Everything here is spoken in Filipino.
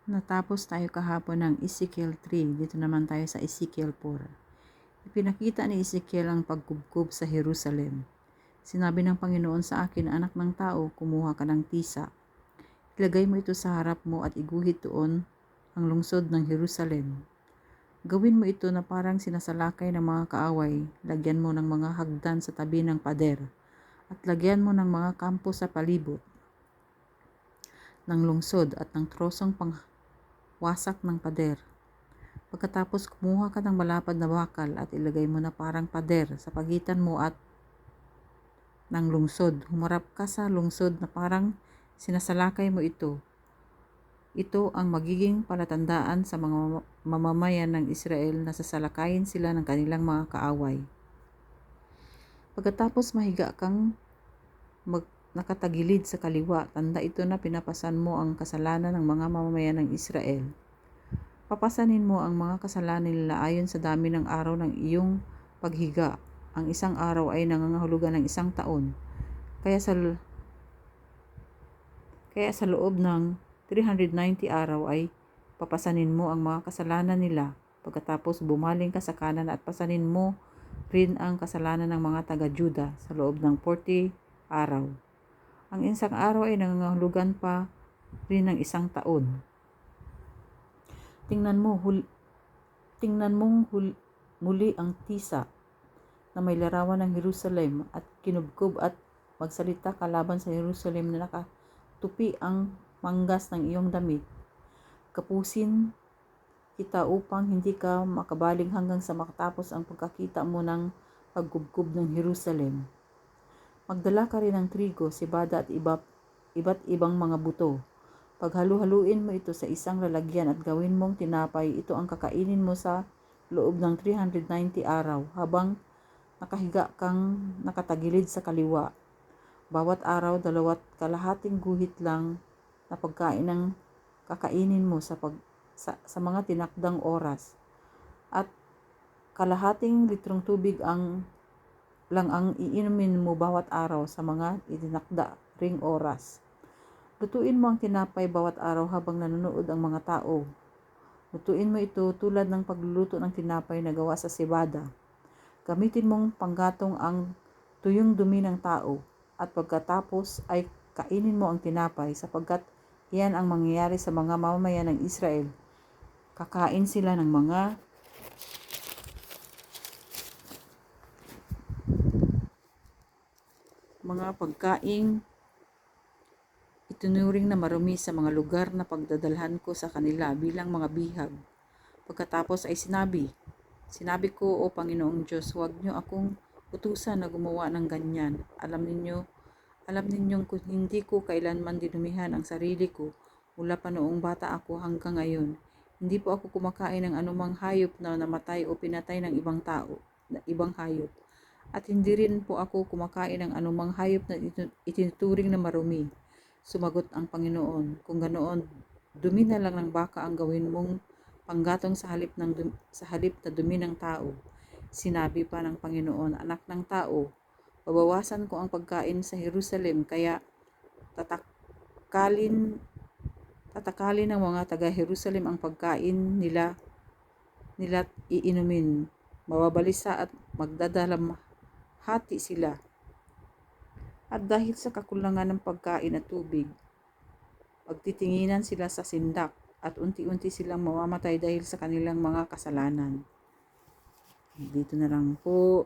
Natapos tayo kahapon ng Ezekiel 3, dito naman tayo sa Ezekiel 4. Ipinakita ni Ezekiel ang pagkubkob sa Jerusalem. Sinabi ng Panginoon sa akin, anak ng tao, kumuha ka ng tisa. Ilagay mo ito sa harap mo at iguhit doon ang lungsod ng Jerusalem. Gawin mo ito na parang sinasalakay ng mga kaaway. Lagyan mo ng mga hagdan sa tabi ng pader at lagyan mo ng mga kampo sa palibot ng lungsod at ng trosong wasak ng pader. Pagkatapos kumuha ka ng malapad na bakal at ilagay mo na parang pader sa pagitan mo at ng lungsod. Humarap ka sa lungsod na parang sinasalakay mo ito. Ito ang magiging palatandaan sa mga mamamayan ng Israel na sasalakayin sila ng kanilang mga kaaway. Pagkatapos mahiga kang nakatagilid sa kaliwa, tanda ito na pinapasan mo ang kasalanan ng mga mamamayan ng Israel. Papasanin mo ang mga kasalanan nila ayon sa dami ng araw ng iyong paghiga. Ang isang araw ay nangangahulugan ng 1 taon. Kaya sa loob ng 390 araw ay papasanin mo ang mga kasalanan nila. Pagkatapos bumaling ka sa kanan at pasanin mo rin ang kasalanan ng mga taga-Juda sa loob ng 40 araw. Ang isang araw ay nangangahulugan pa rin ng 1 taon. Tingnan mong muli ang tisa na may larawan ng Jerusalem at kinubkob at magsalita ka laban sa Jerusalem na nakatupi ang manggas ng iyong damit. Kapusin kita upang hindi ka makabaling hanggang sa makatapos ang pagkakita mo ng pagkubkob ng Jerusalem. Magdala ka rin ng trigo, sibada at iba't ibang mga buto. Paghalu-haluin mo ito sa isang lalagyan at gawin mong tinapay. Ito ang kakainin mo sa loob ng 390 araw habang nakahiga kang nakatagilid sa kaliwa. Bawat araw, 2.5 guhit lang na pagkain ang kakainin mo sa mga tinakdang oras. At kalahating litrong tubig lang ang iinumin mo bawat araw sa mga itinakda ring oras. Lutuin mo ang tinapay bawat araw habang nanonood ang mga tao. Lutuin mo ito tulad ng pagluluto ng tinapay na gawa sa sibada. Gamitin mong panggatong ang tuyong dumi ng tao at pagkatapos ay kainin mo ang tinapay sapagkat iyan ang mangyayari sa mga mamamayan ng Israel. Kakain sila ng mga pagkaing itinuring na marumi sa mga lugar na pagdadalhan ko sa kanila bilang mga bihag. Pagkatapos ay sinabi ko, O Panginoong Diyos, huwag niyo akong utusan na gumawa ng ganyan. Alam ninyong hindi ko kailanman dinumihan ang sarili ko mula pa noong bata ako hanggang ngayon. Hindi po ako kumakain ng anumang hayop na namatay o pinatay ng ibang hayop. At hindi rin po ako kumakain ng anumang hayop na itinuturing na marumi. Sumagot ang Panginoon, kung ganoon, dumi na lang ng baka ang gawin mong panggatong sa halip na dumi ng tao. Sinabi pa ng Panginoon, anak ng tao, babawasan ko ang pagkain sa Jerusalem, kaya tatakalin ng mga taga-Jerusalem ang pagkain nila iinumin. Mababalisa at magdadalamhati sila. At dahil sa kakulangan ng pagkain at tubig, pagtitinginan sila sa sindak at unti-unti silang mamamatay dahil sa kanilang mga kasalanan. Dito na lang po.